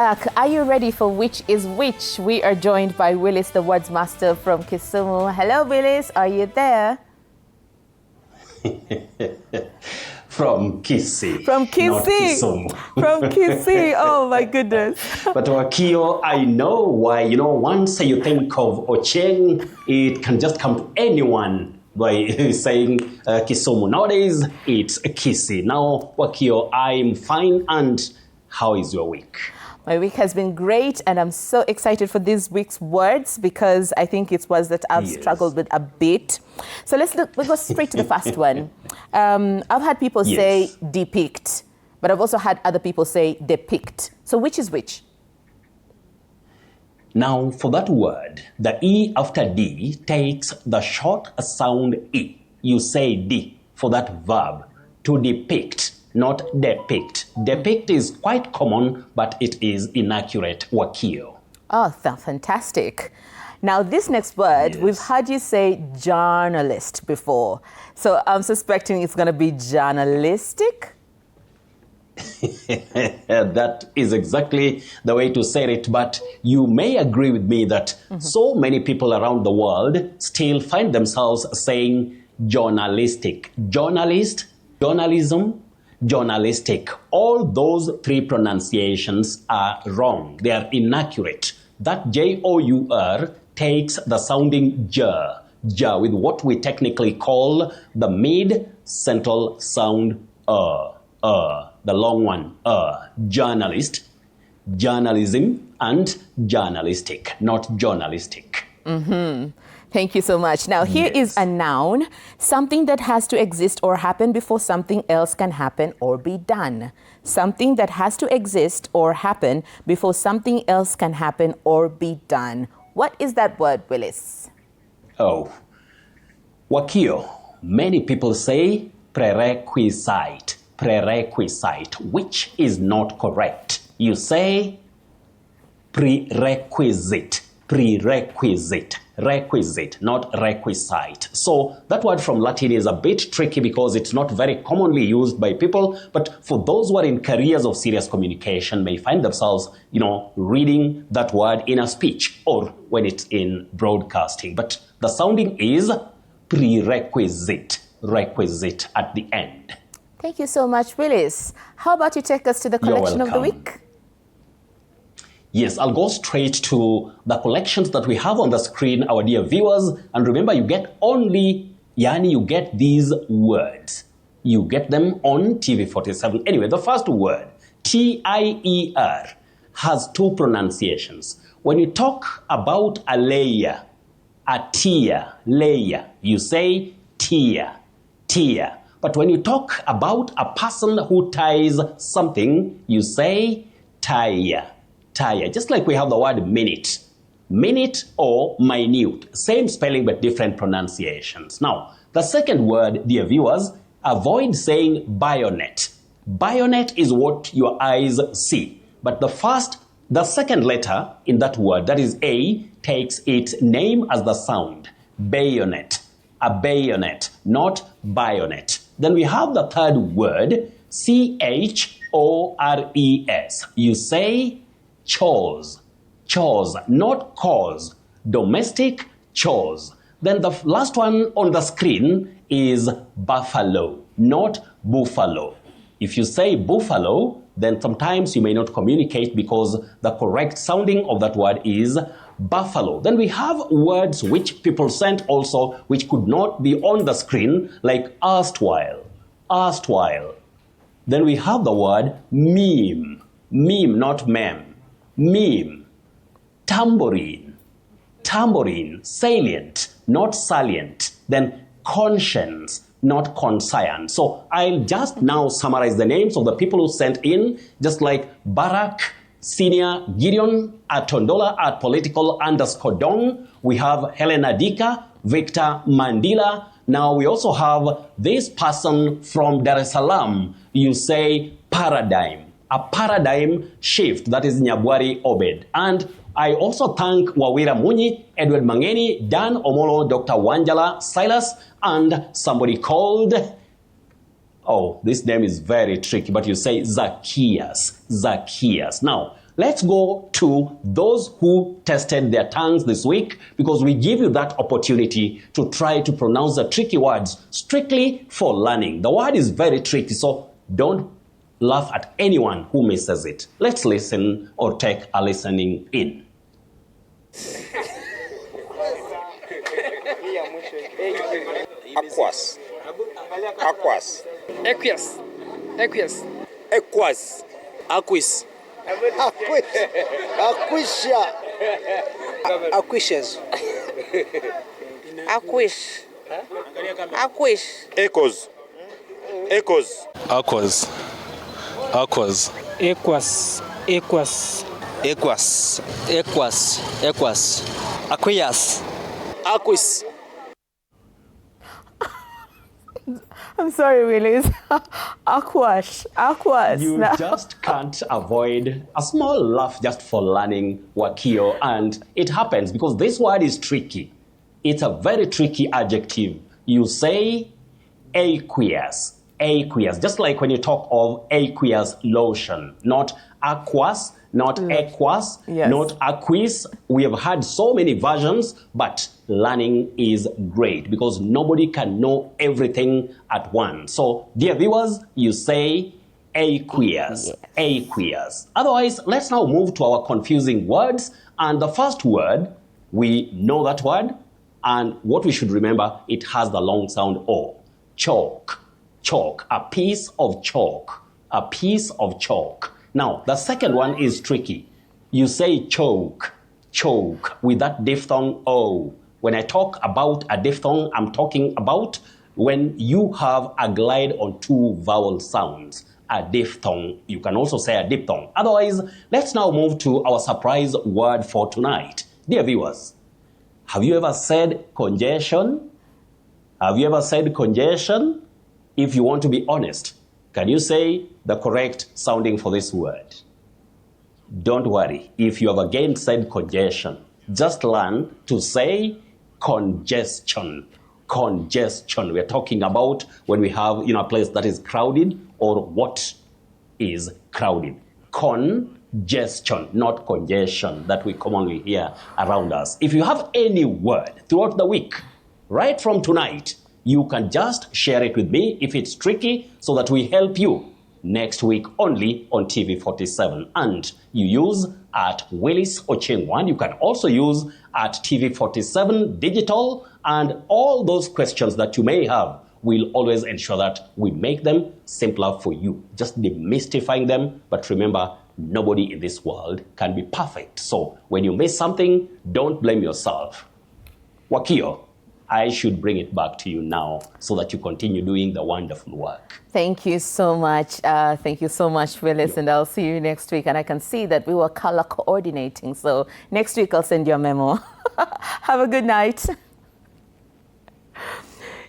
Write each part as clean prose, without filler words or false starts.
Are you ready for Which is Which? We are joined by Willis, the words master from Kisumu. Hello, Willis. Are you there? From Kisii. From Kisii. Not Kisumu. From Kisii. Oh, my goodness. But Wakio, I know why. Once you think of Ocheng, it can just come to anyone by saying Kisumu. Nowadays, it's Kisii. Now, Wakio, I'm fine. And how is your week? My week has been great, and I'm so excited for this week's words because I think it's words that I've struggled with a bit. So we'll go straight to the first one. I've had people say depict, but I've also had other people say depict. So which is which? Now, for that word, the E after D takes the short sound E. You say D for that verb, to depict. Not depict. Depict is quite common, but it is inaccurate. Wakio. Oh, fantastic. Now, this next word, we've heard you say journalist before. So I'm suspecting it's going to be journalistic? That is exactly the way to say it. But you may agree with me that so many people around the world still find themselves saying journalistic. Journalist, journalism, journalistic. All those three pronunciations are wrong. They are inaccurate. That J-O-U-R takes the sounding J with what we technically call the mid-central sound the long one, journalist, journalism, and journalistic, not journalistic. Thank you so much. Now, here is a noun, something that has to exist or happen before something else can happen or be done. Something that has to exist or happen before something else can happen or be done. What is that word, Willis? Oh, Wakio, many people say prerequisite, which is not correct. You say prerequisite, requisite, not requisite. So that word from Latin is a bit tricky because it's not very commonly used by people, but for those who are in careers of serious communication may find themselves, reading that word in a speech or when it's in broadcasting. But the sounding is prerequisite, requisite at the end. Thank you so much, Willis. How about you take us to the collection of the week? Yes, I'll go straight to the collections that we have on the screen, our dear viewers. And remember, you get you get these words. You get them on TV47. Anyway, the first word, T-I-E-R, has two pronunciations. When you talk about a layer, a tier, layer, you say tier. But when you talk about a person who ties something, you say tie. Just like we have the word minute or minute, same spelling but different pronunciations. Now, the second word, dear viewers, avoid saying bayonet. Bayonet is what your eyes see, but the second letter in that word, that is A, takes its name as the sound, bayonet, a bayonet, not bayonet. Then we have the third word, chores. You say chores, not cause, domestic chores. Then the last one on the screen is buffalo, not buffalo. If you say buffalo, then sometimes you may not communicate because the correct sounding of that word is buffalo. Then we have words which people sent also which could not be on the screen, like erstwhile. Then we have the word meme, not mem. Meme, tambourine, salient, not salient. Then conscience, not conscience. So I'll just now summarize the names of the people who sent in, just like Barack, Senior, Gideon, @Tondola, @political_dong. We have Helena Dika, Victor Mandila. Now we also have this person from Dar es Salaam. You say paradigm. A paradigm shift, that is Nyabwari Obed. And I also thank Wawira Munyi, Edward Mangeni, Dan Omolo, Dr. Wanjala, Silas, and somebody called Oh, this name is very tricky, but you say Zacchaeus. Zacchaeus. Now, let's go to those who tested their tongues this week, because we give you that opportunity to try to pronounce the tricky words strictly for learning. The word is very tricky, so don't laugh at anyone who misses it. Let's listen or take a listening in. Aquas. Aquas. Equias. Equias. Equas. Aquis. Aquisha. Aquishas. Aquis. Aquis. Echoes. Echoes. Aquas. Aquas. Equas. Equas. Equas. Equas. Equas. Aquias. Aquis. I'm sorry, Willis. Aquas. You just can't avoid a small laugh just for learning Wakio, and it happens because this word is tricky. It's a very tricky adjective. You say aqueous. Aqueous, just like when you talk of aqueous lotion, not aquas, not aquas, Yes. not aquis. We have had so many versions, but learning is great because nobody can know everything at once. So, dear viewers, you say aqueous, aqueous. Otherwise, let's now move to our confusing words. And the first word, we know that word, and what we should remember, it has the long sound O. Chalk. Chalk, a piece of chalk, a piece of chalk. Now, the second one is tricky. You say choke, choke, with that diphthong O. When I talk about a diphthong, I'm talking about when you have a glide on two vowel sounds. A diphthong, you can also say a diphthong. Otherwise, let's now move to our surprise word for tonight. Dear viewers, have you ever said congestion? Have you ever said congestion? If you want to be honest, can you say the correct sounding for this word? Don't worry, if you have again said congestion, just learn to say congestion. Congestion. We're talking about when we have a place that is crowded or what is crowded. Congestion, not congestion that we commonly hear around us. If you have any word throughout the week, right from tonight, you can just share it with me if it's tricky so that we help you next week only on TV47. And you use at Willis Ochengwan. You can also use at TV47 Digital, and all those questions that you may have, we'll always ensure that we make them simpler for you, just demystifying them. But remember, nobody in this world can be perfect. So when you miss something, don't blame yourself. Wakio, I should bring it back to you now so that you continue doing the wonderful work. Thank you so much. Thank you so much, Willis, and I'll see you next week. And I can see that we were color coordinating. So next week I'll send you a memo. Have a good night.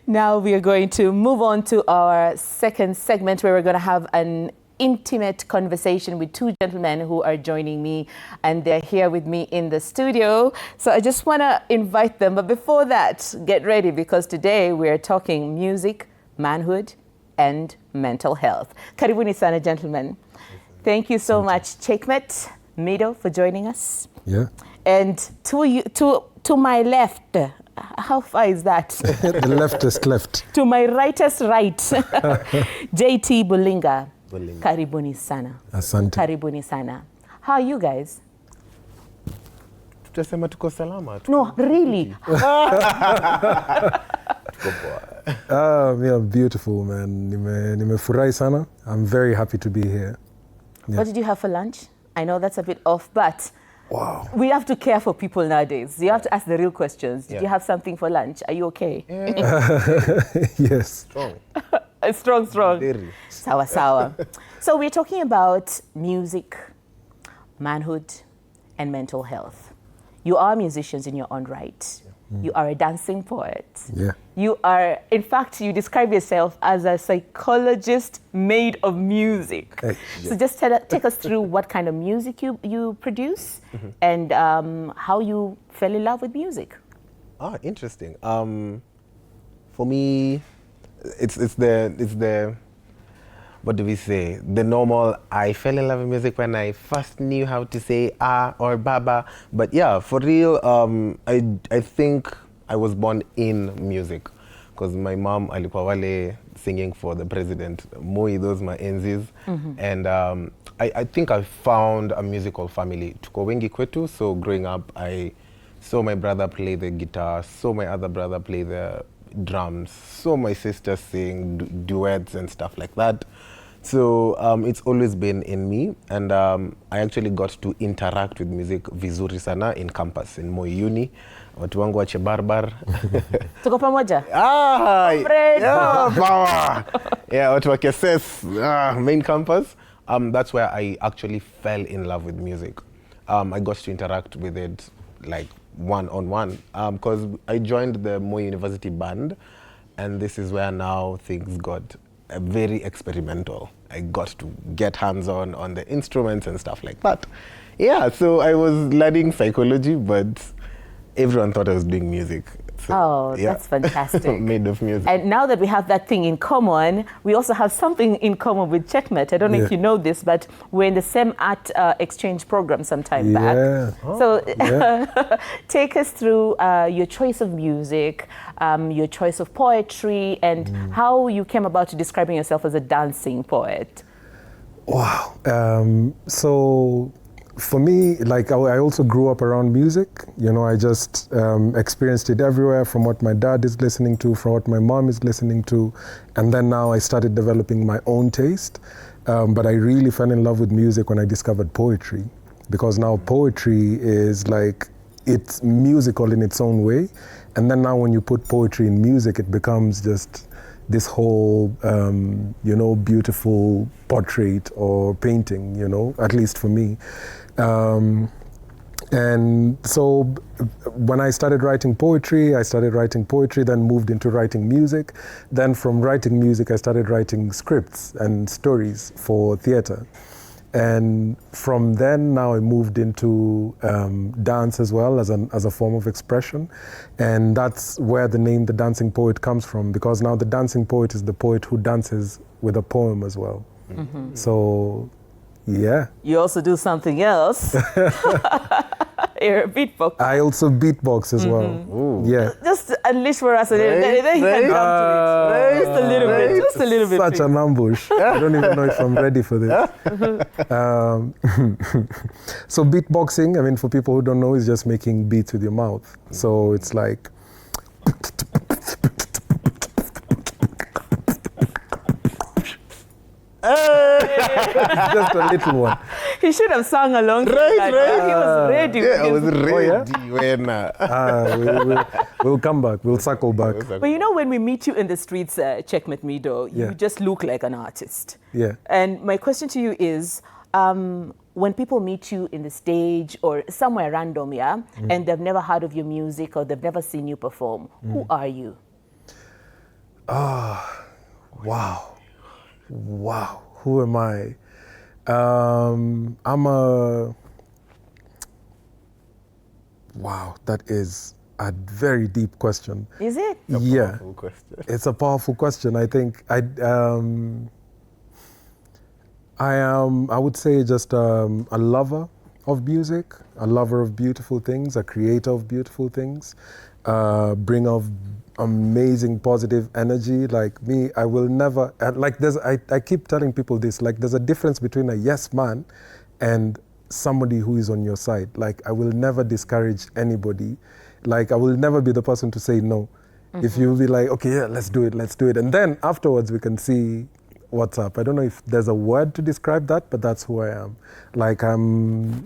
Now we are going to move on to our second segment where we're going to have an intimate conversation with two gentlemen who are joining me, and they're here with me in the studio. So I just want to invite them. But before that, get ready, because today we're talking music, manhood, and mental health. Karibuni sana, gentlemen. Thank you so much, SIGNET, Mido, for joining us. Yeah. And to my left, how far is that? The leftist left. To my rightest right, JT Bulinga. Karibuni sana. Asante. Karibuni sana. How are you guys? Tutasema tuko salama. No, really. I'm beautiful, man. Nimefurahi sana. I'm very happy to be here. Yeah. What did you have for lunch? I know that's a bit off, but Wow. we have to care for people nowadays. You have to ask the real questions. Did Yeah. you have something for lunch? Are you okay? Yes. Strong. Strong. Very. Sawa, sawa. So we're talking about music, manhood, and mental health. You are musicians in your own right. You are a dancing poet. Yeah. You are, in fact, you describe yourself as a psychologist made of music. Hey, So just take us through what kind of music you produce and how you fell in love with music. Interesting. For me, it's the what do we say? The normal, I fell in love with music when I first knew how to say or baba. But yeah, for real, I think I was born in music. Because my mom alikuwa wale singing for the president, Moi, those my enzis. And I think I found a musical family. Tuko wengi kwetu, so growing up, I saw my brother play the guitar, saw my other brother play the drums, saw my sister sing duets and stuff like that. So it's always been in me, and I actually got to interact with music vizuri sana in campus, in Moi Uni. Watu wangu wache barbar. Tuko pamoja? Yeah, power. Yeah, watu wa KSS, main campus. That's where I actually fell in love with music. I got to interact with it like one-on-one because I joined the Moi University band, and this is where now things got very experimental. I got to get hands-on on the instruments and stuff like that. Yeah, so I was learning psychology, but everyone thought I was doing music. So, that's fantastic. Made of music. And now that we have that thing in common, we also have something in common with Checkmate. I don't know if you know this, but we're in the same art exchange program sometime back. So take us through your choice of music, your choice of poetry, and how you came about to describing yourself as a dancing poet. Wow. So for me, like I also grew up around music. You know, I just experienced it everywhere, from what my dad is listening to, from what my mom is listening to. And then now I started developing my own taste. But I really fell in love with music when I discovered poetry, because now poetry is like, it's musical in its own way. And then now when you put poetry in music, it becomes just this whole, you know, beautiful portrait or painting, you know, at least for me. And so when I started writing poetry, then moved into writing music. Then from writing music, I started writing scripts and stories for theater. And from then, now I moved into dance as well, as a form of expression. And that's where the name The Dancing Poet comes from, because now the dancing poet is the poet who dances with a poem as well. So, yeah. You also do something else. You're a beatboxer. I also beatbox as well. Ooh. Yeah. Just unleash for us a little bit. Then you can come to it. Just a little bit. Just a little bit. Such an ambush. I don't even know if I'm ready for this. So beatboxing, I mean, for people who don't know, is just making beats with your mouth. So it's like... just a little one. He should have sung along. Right. He was ready. Yeah, I was ready. We'll come back. We'll circle back. But you know, when we meet you in the streets, Checkmate Mido, you just look like an artist. Yeah. And my question to you is, when people meet you in the stage or somewhere random, and they've never heard of your music or they've never seen you perform, who are you? Wow. Who am I? I'm a... Wow, that is a very deep question. Is it? Yeah. Powerful question. It's a powerful question. I think I would say just a lover of music, a lover of beautiful things, a creator of beautiful things, bringer of amazing positive energy. Like me, I will never, like I keep telling people this, like there's a difference between a yes man and somebody who is on your side. Like I will never discourage anybody. Like I will never be the person to say no. If you be like, okay, yeah, let's do it. And then afterwards we can see what's up. I don't know if there's a word to describe that, but that's who I am. Like I'm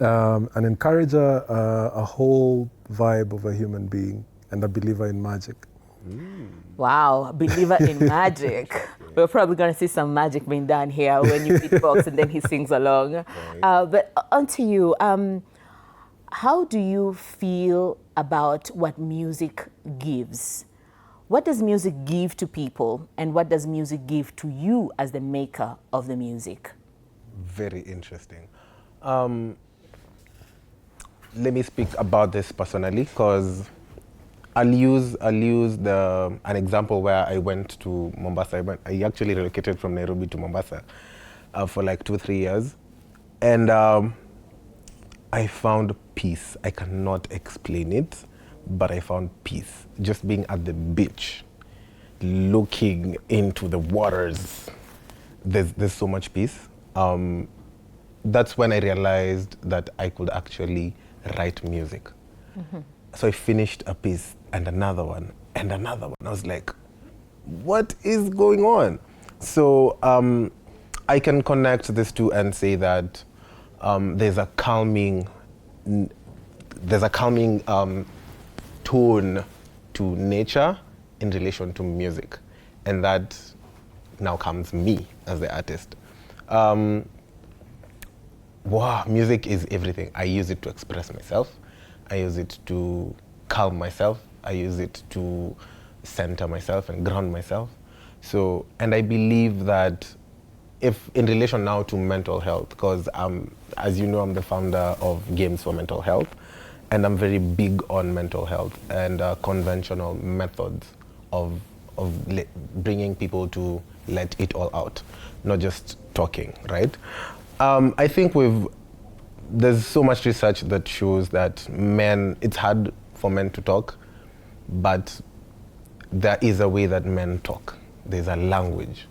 an encourager, a whole vibe of a human being, and a believer in magic. Wow, believer in magic. We're probably going to see some magic being done here when you beatbox and then he sings along. Right. But onto you, how do you feel about what music gives? What does music give to people, and what does music give to you as the maker of the music? Very interesting. Let me speak about this personally, because I'll use an example where I went to Mombasa. I actually relocated from Nairobi to Mombasa for like 2-3 years, and I found peace. I cannot explain it, but I found peace just being at the beach, looking into the waters. There's so much peace. That's when I realized that I could actually write music. So I finished a piece and another one and another one. I was like, what is going on? So I can connect these two and say that there's a calming tone to nature in relation to music, and that now comes me as the artist. Wow, music is everything. I use it to express myself. I use it to calm myself. I use it to center myself and ground myself. So, and I believe that if in relation now to mental health, because as you know, I'm the founder of Games for Mental Health, and I'm very big on mental health and conventional methods of bringing people to let it all out, not just talking, right? I think there's so much research that shows that it's hard for men to talk, but there is a way that men talk. There's a language.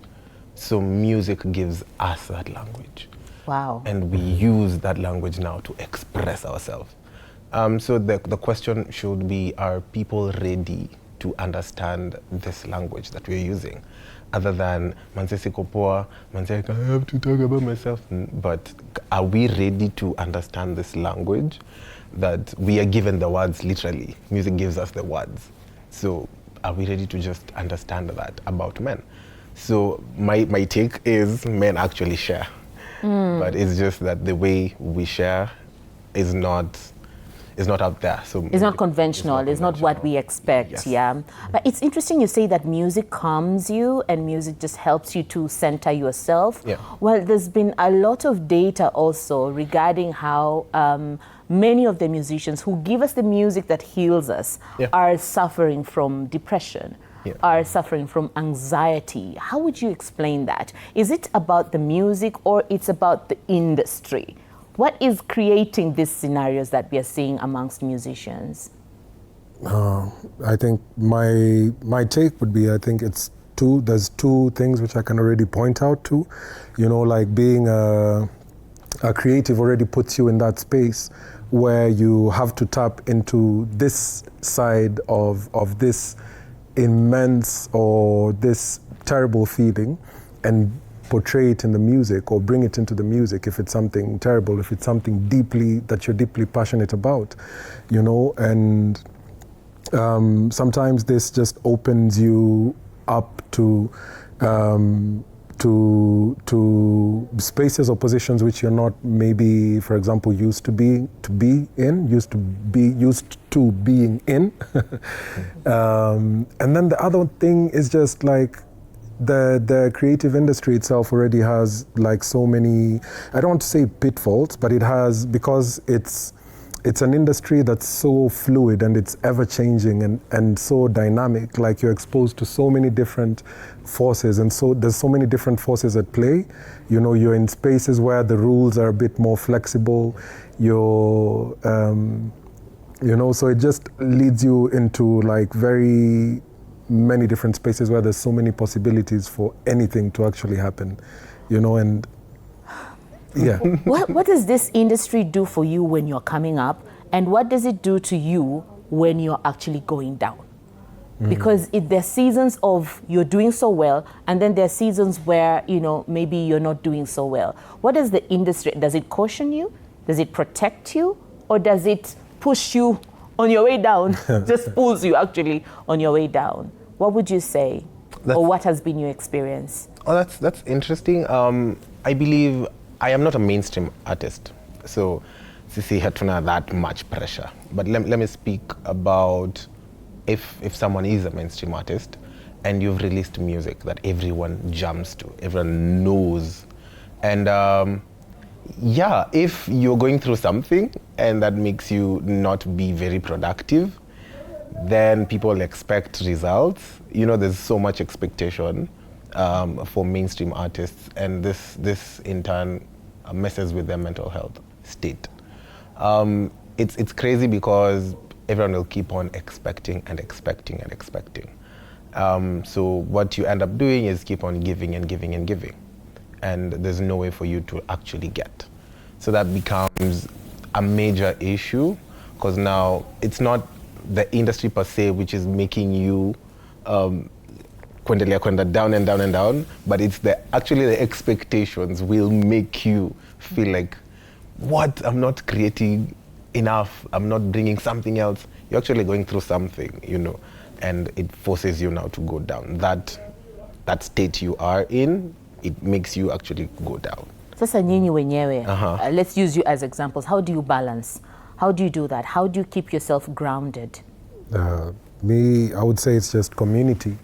So music gives us that language. Wow. And we use that language now to express ourselves. So the question should be, are people ready to understand this language that we're using? Other than, Manse Kopoa, Manse, I have to talk about myself. But are we ready to understand this language? That we are given the words literally. Music gives us the words. So are we ready to just understand that about men? So my take is men actually share. But it's just that the way we share is not out there. So it's not conventional. It's not what we expect. Yes. Yeah. But it's interesting you say that music calms you and music just helps you to center yourself. Yeah. Well, there's been a lot of data also regarding how many of the musicians who give us the music that heals us are suffering from depression, are suffering from anxiety. How would you explain that? Is it about the music or it's about the industry? What is creating these scenarios that we are seeing amongst musicians? I think my take would be, I think it's two. There's two things which I can already point out to. You know, like being a creative already puts you in that space where you have to tap into this side of this immense or this terrible feeling and portray it in the music or bring it into the music if it's something terrible, if it's something that you're deeply passionate about, you know, and sometimes this just opens you up to spaces or positions which you're not maybe, for example, used to being in. And then the other thing is just like the creative industry itself already has like so many, I don't want to say pitfalls, but it has, because it's an industry that's so fluid and it's ever changing and so dynamic. Like you're exposed to so many different forces, and so there's so many different forces at play. You know, you're in spaces where the rules are a bit more flexible. You're, you know, so it just leads you into like very many different spaces where there's so many possibilities for anything to actually happen, you know, and yeah. What does this industry do for you when you're coming up, and what does it do to you when you're actually going down? Because there's seasons of you're doing so well, and then there's seasons where, you know, maybe you're not doing so well. What does the industry, does it caution you? Does it protect you? Or does it push you on your way down? Just pulls you actually on your way down? What would you say? Or what has been your experience? Oh, that's interesting. I believe I am not a mainstream artist, so Sisi hatuna that much pressure. But let me speak about if someone is a mainstream artist and you've released music that everyone jumps to, everyone knows, and yeah, if you're going through something and that makes you not be very productive, then people expect results. You know, there's so much expectation for mainstream artists, and this in turn messes with their mental health state. It's crazy because everyone will keep on expecting and expecting and expecting. So what you end up doing is keep on giving and giving and giving, and there's no way for you to actually get. So that becomes a major issue, because now it's not the industry per se which is making you kwenda down and down and down, but it's actually the expectations will make you feel like, what, I'm not creating enough, I'm not bringing something else. You're actually going through something, you know, and it forces you now to go down. That state you are in, it makes you actually go down. Sasa nyinyi wenyewe, let's use you as examples. How do you balance? How do you do that? How do you keep yourself grounded? Me, I would say it's just community,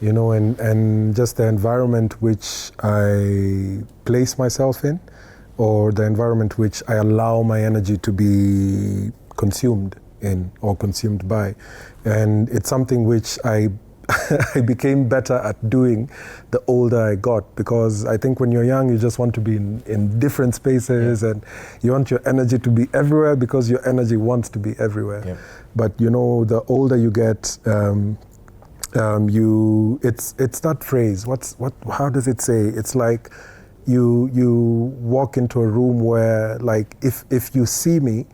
you know, and just the environment which I place myself in, or the environment which I allow my energy to be consumed in or consumed by. And it's something which I became better at doing the older I got, because I think when you're young, you just want to be in different spaces, and you want your energy to be everywhere because your energy wants to be everywhere. Yeah. But you know, the older you get, it's that phrase. How does it say? It's like you walk into a room where, like, if you see me,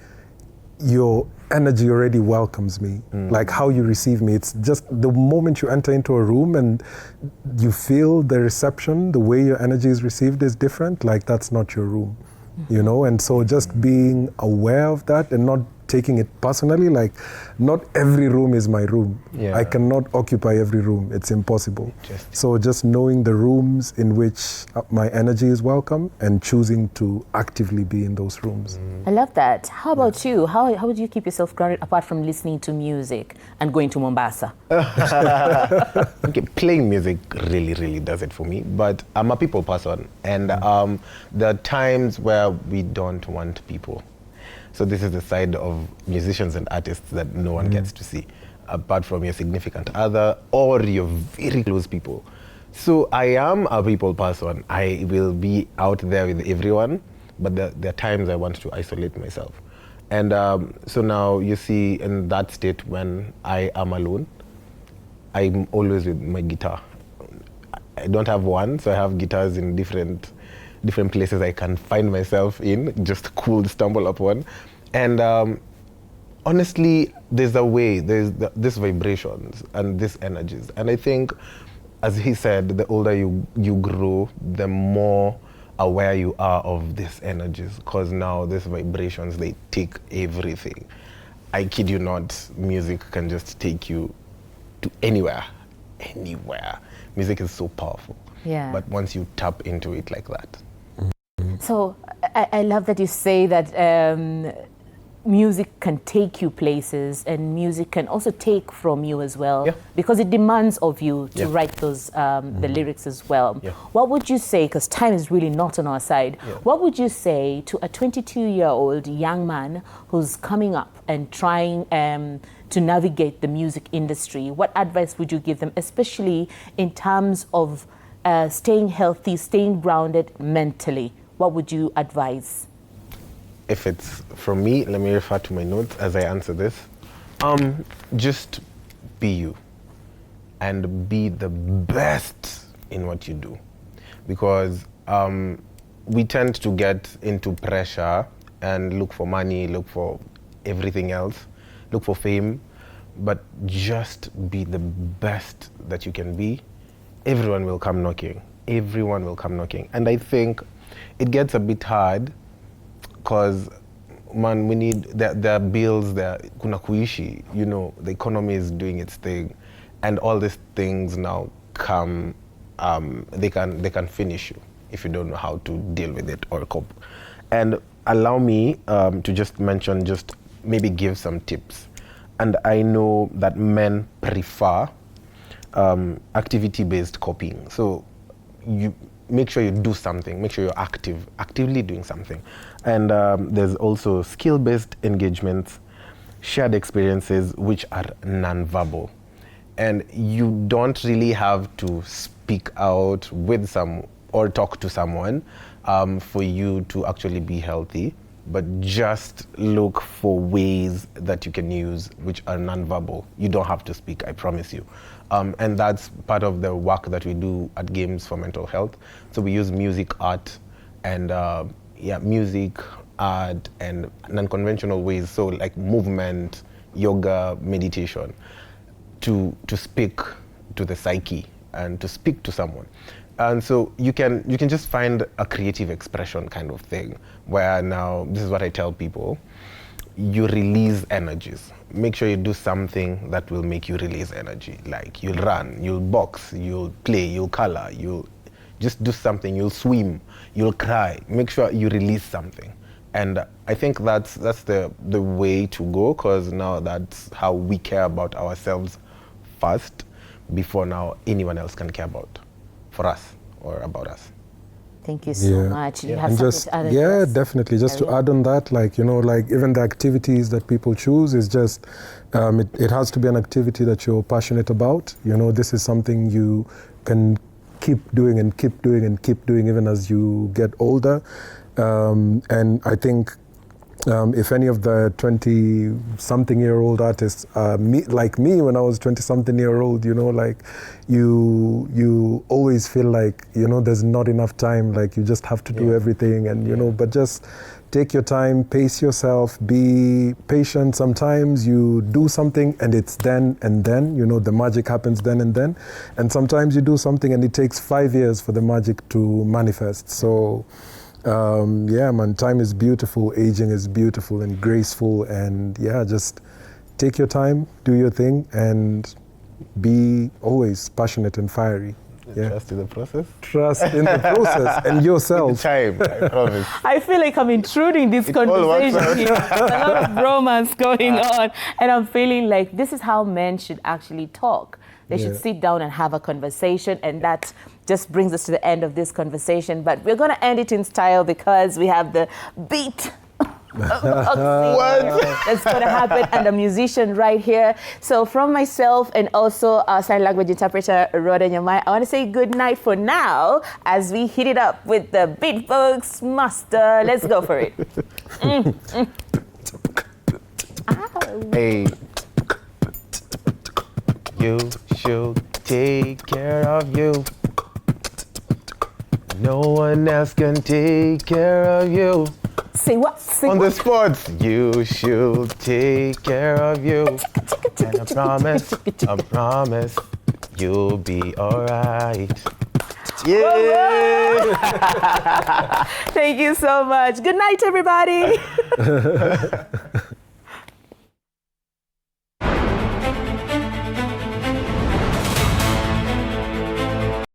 your energy already welcomes me. Like how you receive me, it's just the moment you enter into a room and you feel the reception, the way your energy is received is different. Like that's not your room, you know. And so just being aware of that and not taking it personally, like not every room is my room. I cannot occupy every room, it's impossible. So just knowing the rooms in which my energy is welcome and choosing to actively be in those rooms. I love that. How about you? How do you keep yourself grounded apart from listening to music and going to Mombasa? Okay, playing music really does it for me, but I'm a people person, and there are times where we don't want people. So this is the side of musicians and artists that no one gets to see, apart from your significant other or your very close people. So I am a people person. I will be out there with everyone, but there are times I want to isolate myself. And so now you see in that state when I am alone, I'm always with my guitar. I don't have one, so I have guitars in different places I can find myself in, just cool to stumble upon. And honestly, there's a way, there's this vibrations and these energies. And I think, as he said, the older you grow, the more aware you are of these energies, because now these vibrations, they take everything. I kid you not, music can just take you to anywhere. Music is so powerful. Yeah. But once you tap into it like that. So I love that you say that music can take you places, and music can also take from you as well, because it demands of you to write those the lyrics as well. What would you say, because time is really not on our side, what would you say to a 22-year-old young man who's coming up and trying to navigate the music industry? What advice would you give them, especially in terms of staying healthy, staying grounded mentally? What would you advise? If it's from me, let me refer to my notes as I answer this. Just be you and be the best in what you do. Because we tend to get into pressure and look for money, look for everything else, look for fame, but just be the best that you can be. Everyone will come knocking. Everyone will come knocking. And I think it gets a bit hard, because man, we need there are bills, there kuna kuishi, you know, the economy is doing its thing, and all these things now come, they can finish you if you don't know how to deal with it or cope. And allow me to just mention, just maybe give some tips. And I know that men prefer activity-based coping. So you make sure you do something, make sure you're actively doing something. And there's also skill-based engagements, shared experiences which are non-verbal. And you don't really have to speak out with or talk to someone for you to actually be healthy, but just look for ways that you can use which are non-verbal. You don't have to speak, I promise you. And that's part of the work that we do at Games for Mental Health. So we use music, art, and music, art, and non-conventional ways, so like movement, yoga, meditation, to speak to the psyche and to speak to someone. And so you can just find a creative expression kind of thing, where now, this is what I tell people, you release energies. Make sure you do something that will make you release energy. Like you'll run, you'll box, you'll play, you'll color, you'll just do something, you'll swim, you'll cry. Make sure you release something. And I think that's the way to go, because now that's how we care about ourselves first, before now anyone else can care for us or about us. Thank you so much. You have and something just, to add? yeah, definitely. Just to add on that, like, like even the activities that people choose is just, it has to be an activity that you're passionate about. This is something you can keep doing and keep doing and keep doing even as you get older. And I think if any of the 20-something-year-old artists, like me when I was 20-something-year-old, like you always feel like, there's not enough time, like you just have to do everything, and but just take your time, pace yourself, be patient. Sometimes you do something and it's then and then, the magic happens then and then. And sometimes you do something and it takes 5 years for the magic to manifest. So man, time is beautiful, aging is beautiful and graceful, and just take your time, do your thing, and be always passionate and fiery. Trust in the process. Trust in the process and yourself. Time, I promise. I feel like I'm intruding this conversation here. There's a lot of romance going on, and I'm feeling like this is how men should actually talk. They should sit down and have a conversation, and that just brings us to the end of this conversation. But we're going to end it in style because we have the beat that's going to happen, and a musician right here. So from myself and also our sign language interpreter, Rhoda Nyamai, I want to say good night for now as we hit it up with the beatbox master. Let's go for it. Hey. You should take care of you. No one else can take care of you. Say what? Say on what? the spot. You should take care of you. And I promise, you'll be alright. Yeah. Thank you so much. Good night, everybody.